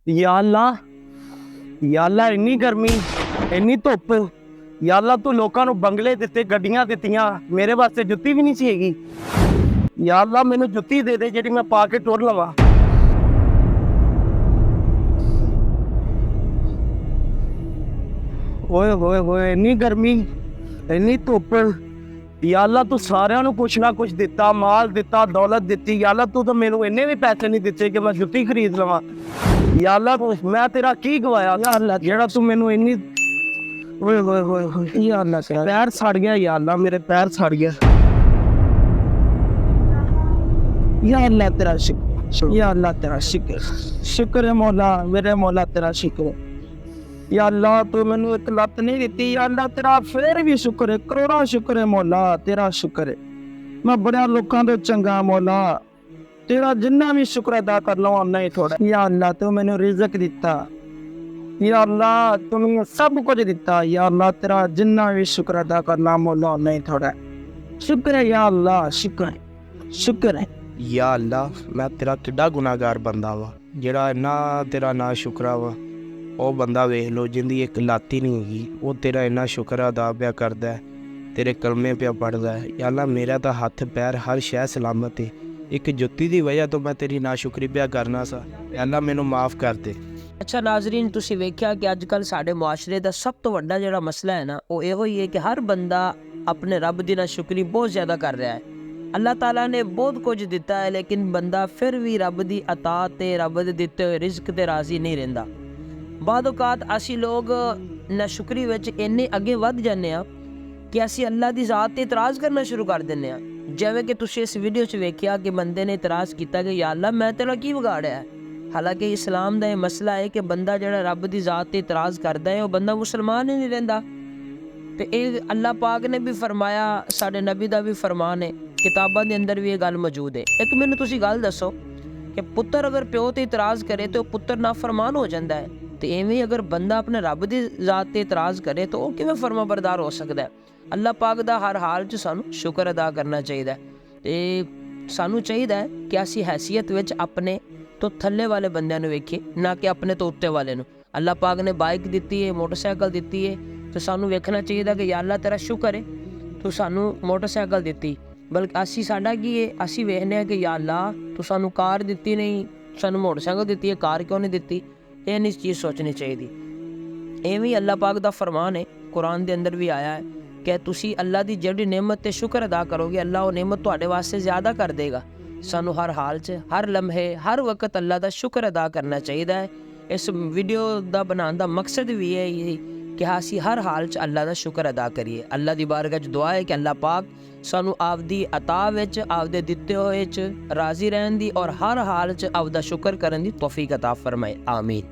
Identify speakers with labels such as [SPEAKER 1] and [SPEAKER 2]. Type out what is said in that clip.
[SPEAKER 1] या अल्लाह, या अल्लाह इन्नी गर्मी, इन्नी धुप। या अल्लाह तू लोकां नूं बंगले दित्ते, गड्डियां दित्तियां, मेरे वास्ते जुत्ती भी नहीं सी हैगी। या अल्लाह मैनूं जुत्ती दे दे जिहड़ी मैं पा के टुर लवां। ओए होए होए, इन्नी गर्मी, इन्नी धुप। या अल्लाह तू सारिਆਂ ਨੂੰ कुछ ना कुछ दिता, माल दिता, दौलत दिती। या अल्लाह तू तो मैनू इन्ने भी पैसे नहीं दिते कि मैं जुत्ती खरीद लवां। या अल्लाह मैं तेरा की गवाया या अल्लाह, जेड़ा तू मैनू इन्नी। ओए होए होए होए, या अल्लाह तेरा पैर सड़ गया। या अल्लाह मेरे पैर सड़ गया। या अल्लाह तेरा शुक्र, या अल्लाह तेरा शुक्र, शुक्र है मौला, मेरे मौला तेरा शुक्र है। या अल्लाह तू मैनू एक लत नहीं दिती। या अल्लाह तेरा फिर भी शुक्र है, करोड़ा शुक्र है मौला, तेरा शुक्र है। मैं बड़े लोगों तो चंगा मौला, तेरा जिन्ना भी शुक्र अदा कर लो उन्ना ही थोड़ा। या अल्लाह तू मैनू रिज़्क दिता। या अल्लाह तू मैनू सब कुछ दिता। या अल्लाह तेरा जिन्ना भी शुक्र अदा करना मौला उन्ना ही थोड़ा। शुक्र है या अल्लाह, शुक्र है, शुक्र है।
[SPEAKER 2] या अल्लाह मैं तेरा किड्डा गुनाहगार बंदा वा, जेड़ा इन्ना तेरा ना शुक्रा वा। ਉਹ ਬੰਦਾ ਵੇਖ ਲਓ ਜਿੰਦੀ ਇੱਕ ਲੱਤ ਹੀ ਨਹੀਂ ਹੈਗੀ, ਉਹ ਤੇਰਾ ਇੰਨਾ ਸ਼ੁਕਰ ਅਦਾ ਪਿਆ ਕਰਦਾ ਹੈ, ਤੇਰੇ ਕਲਮੇ ਪਿਆ ਪੜਦਾ ਹੈ। ਯਾ ਅੱਲਾ ਮੇਰਾ ਤਾਂ ਹੱਥ ਪੈਰ ਹਰ ਸ਼ੈ ਸਲਾਮਤ ਹੈ, ਇੱਕ ਜੁੱਤੀ ਦੀ ਵਜ੍ਹਾ ਤੋਂ ਮੈਂ ਤੇਰੀ ਨਾਸ਼ੁਕਰੀ ਪਿਆ ਕਰਨਾ ਸਾ। ਯਾ ਅੱਲਾ ਮੈਨੂੰ ਮਾफ़ ਕਰ ਦੇ।
[SPEAKER 3] ਅੱਛਾ ਨਾਜ਼ਰੀਨ, ਤੁਸੀਂ ਵੇਖਿਆ ਕਿ ਅੱਜ ਕੱਲ੍ਹ ਸਾਡੇ ਮੁਆਸ਼ਰੇ ਦਾ ਸਭ ਤੋਂ ਵੱਡਾ ਜਿਹੜਾ ਮਸਲਾ ਹੈ ਨਾ, ਉਹ ਇਹੋ ਹੀ ਹੈ ਕਿ ਹਰ ਬੰਦਾ ਆਪਣੇ ਰੱਬ ਦੀ ਨਾਸ਼ੁਕਰੀ ਬਹੁਤ ਜ਼ਿਆਦਾ ਕਰ ਰਿਹਾ ਹੈ। ਅੱਲਾਹ ਤਾਲਾ ਨੇ ਬਹੁਤ ਕੁਝ ਦਿੱਤਾ ਹੈ, ਲੇਕਿਨ ਬੰਦਾ ਫਿਰ ਵੀ ਰੱਬ ਦੀ ਅਤਾਅਤ ਤੇ ਰੱਬ ਦੇ ਦਿੱਤੇ ਹੋਏ ਰਿਜ਼ਕ ਤੇ ਰਾਜ਼ੀ ਨਹੀਂ ਰਹਿੰਦਾ। ਬਾਦ ਔਕਾਤ ਅਸੀਂ ਲੋਕ ਨਾਸ਼ੁਕਰੀ ਵਿੱਚ ਇੰਨੇ ਅੱਗੇ ਵੱਧ ਜਾਂਦੇ ਹਾਂ ਕਿ ਅਸੀਂ ਅੱਲਾਹ ਦੀ ਜ਼ਾਤ 'ਤੇ ਇਤਰਾਜ਼ ਕਰਨਾ ਸ਼ੁਰੂ ਕਰ ਦਿੰਦੇ ਹਾਂ। ਜਿਵੇਂ ਕਿ ਤੁਸੀਂ ਇਸ ਵੀਡੀਓ 'ਚ ਵੇਖਿਆ ਕਿ ਬੰਦੇ ਨੇ ਇਤਰਾਜ਼ ਕੀਤਾ ਕਿ ਯਾ ਅੱਲਾਹ ਮੈਂ ਤੇਰਾ ਕੀ ਵਿਗਾੜਿਆ ਹੈ। ਹਾਲਾਂਕਿ ਇਸਲਾਮ ਦਾ ਇਹ ਮਸਲਾ ਹੈ ਕਿ ਬੰਦਾ ਜਿਹੜਾ ਰੱਬ ਦੀ ਜ਼ਾਤ 'ਤੇ ਇਤਰਾਜ਼ ਕਰਦਾ ਹੈ ਉਹ ਬੰਦਾ ਮੁਸਲਮਾਨ ਹੀ ਨਹੀਂ ਰਹਿੰਦਾ। ਤੇ ਇਹ ਅੱਲਾਹ ਪਾਕ ਨੇ ਵੀ ਫਰਮਾਇਆ, ਸਾਡੇ ਨਬੀ ਦਾ ਵੀ ਫਰਮਾਨ ਹੈ, ਕਿਤਾਬਾਂ ਦੇ ਅੰਦਰ ਵੀ ਇਹ ਗੱਲ ਮੌਜੂਦ ਹੈ। ਇੱਕ ਮੈਨੂੰ ਤੁਸੀਂ ਗੱਲ ਦੱਸੋ ਕਿ ਪੁੱਤਰ ਅਗਰ ਪਿਓ 'ਤੇ ਇਤਰਾਜ਼ ਕਰੇ ਤਾਂ ਉਹ ਪੁੱਤਰ ਨਾਫਰਮਾਨ ਹੋ ਜਾਂਦਾ ਹੈ, ਤੇ ਐਵੇਂ ਅਗਰ ਬੰਦਾ ਆਪਣੇ ਰੱਬ ਦੀ ਜ਼ਾਤ 'ਤੇ ਇਤਰਾਜ਼ ਕਰੇ ਤਾਂ ਉਹ ਕਿਵੇਂ ਫਰਮਾਬਰਦਾਰ ਹੋ ਸਕਦਾ ਹੈ। ਅੱਲਾਹ ਪਾਕ ਦਾ ਹਰ ਹਾਲ 'ਚ ਸਾਨੂੰ ਸ਼ੁਕਰ ਅਦਾ ਕਰਨਾ ਚਾਹੀਦਾ ਤੇ ਸਾਨੂੰ ਚਾਹੀਦਾ ਹੈ ਕਿ ਅਸੀਂ ਹੈਸੀਅਤ ਵਿੱਚ ਆਪਣੇ ਤੋਂ ਥੱਲੇ ਵਾਲੇ ਬੰਦਿਆਂ ਨੂੰ ਵੇਖੀਏ, ਨਾ ਕਿ ਆਪਣੇ ਤੋਂ ਉੱਤੇ ਵਾਲੇ ਨੂੰ। ਅੱਲਾਹ ਪਾਕ ਨੇ ਬਾਈਕ ਦਿੱਤੀ ਹੈ, ਮੋਟਰਸਾਈਕਲ ਦਿੱਤੀ ਹੈ, ਤੇ ਸਾਨੂੰ ਵੇਖਣਾ ਚਾਹੀਦਾ ਕਿ ਯਾ ਅੱਲਾਹ ਤੇਰਾ ਸ਼ੁਕਰ ਹੈ ਤੂੰ ਸਾਨੂੰ ਮੋਟਰਸਾਈਕਲ ਦਿੱਤੀ। ਬਲਕਿ ਅਸੀਂ ਸਾਡਾ ਕੀ ਹੈ, ਅਸੀਂ ਵੇਖਦੇ ਹਾਂ ਕਿ ਯਾ ਅੱਲਾਹ ਤੂੰ ਸਾਨੂੰ ਕਾਰ ਦਿੱਤੀ ਨਹੀਂ, ਸਾਨੂੰ ਮੋਟਰਸਾਈਕਲ ਦਿੱਤੀ ਹੈ, ਕਾਰ ਕਿਉਂ ਨਹੀਂ ਦਿੱਤੀ। ਇਹ ਨਹੀਂ ਚੀਜ਼ ਸੋਚਣੀ ਚਾਹੀਦੀ। ਐਵੇਂ ਅੱਲਾਹ ਪਾਕ ਦਾ ਫਰਮਾਨ ਹੈ, ਕੁਰਾਨ ਦੇ ਅੰਦਰ ਵੀ ਆਇਆ ਹੈ ਕਿ ਤੁਸੀਂ ਅੱਲਾਹ ਦੀ ਜਿਹੜੀ ਨਿਅਮਤ 'ਤੇ ਸ਼ੁਕਰ ਅਦਾ ਕਰੋਗੇ, ਅੱਲਾਹ ਉਹ ਨਿਅਮਤ ਤੁਹਾਡੇ ਵਾਸਤੇ ਜ਼ਿਆਦਾ ਕਰ ਦੇਗਾ। ਸਾਨੂੰ ਹਰ ਹਾਲ 'ਚ, ਹਰ ਲਮਹੇ, ਹਰ ਵਕਤ ਅੱਲਾਹ ਦਾ ਸ਼ੁਕਰ ਅਦਾ ਕਰਨਾ ਚਾਹੀਦਾ ਹੈ। ਇਸ ਵੀਡੀਓ ਦਾ ਬਣਾਉਣ ਦਾ ਮਕਸਦ ਵੀ ਹੈ ਇਹ ਕਿ ਅਸੀਂ ਹਰ ਹਾਲ 'ਚ ਅੱਲਾਹ ਦਾ ਸ਼ੁਕਰ ਅਦਾ ਕਰੀਏ। ਅੱਲਾਹ ਦੀ ਬਾਰਗਾਹ 'ਚ ਦੁਆ ਹੈ ਕਿ ਅੱਲਾਹ ਪਾਕ ਸਾਨੂੰ ਆਪਦੀ ਅਤਾ ਵਿੱਚ, ਆਪਦੇ ਦਿੱਤੇ ਹੋਏ 'ਚ ਰਾਜ਼ੀ ਰਹਿਣ ਦੀ ਔਰ ਹਰ ਹਾਲ 'ਚ ਆਪਦਾ ਸ਼ੁਕਰ ਕਰਨ ਦੀ ਤੌਫੀਕ ਅਤਾ ਫਰਮਾਏ। ਆਮੀਨ।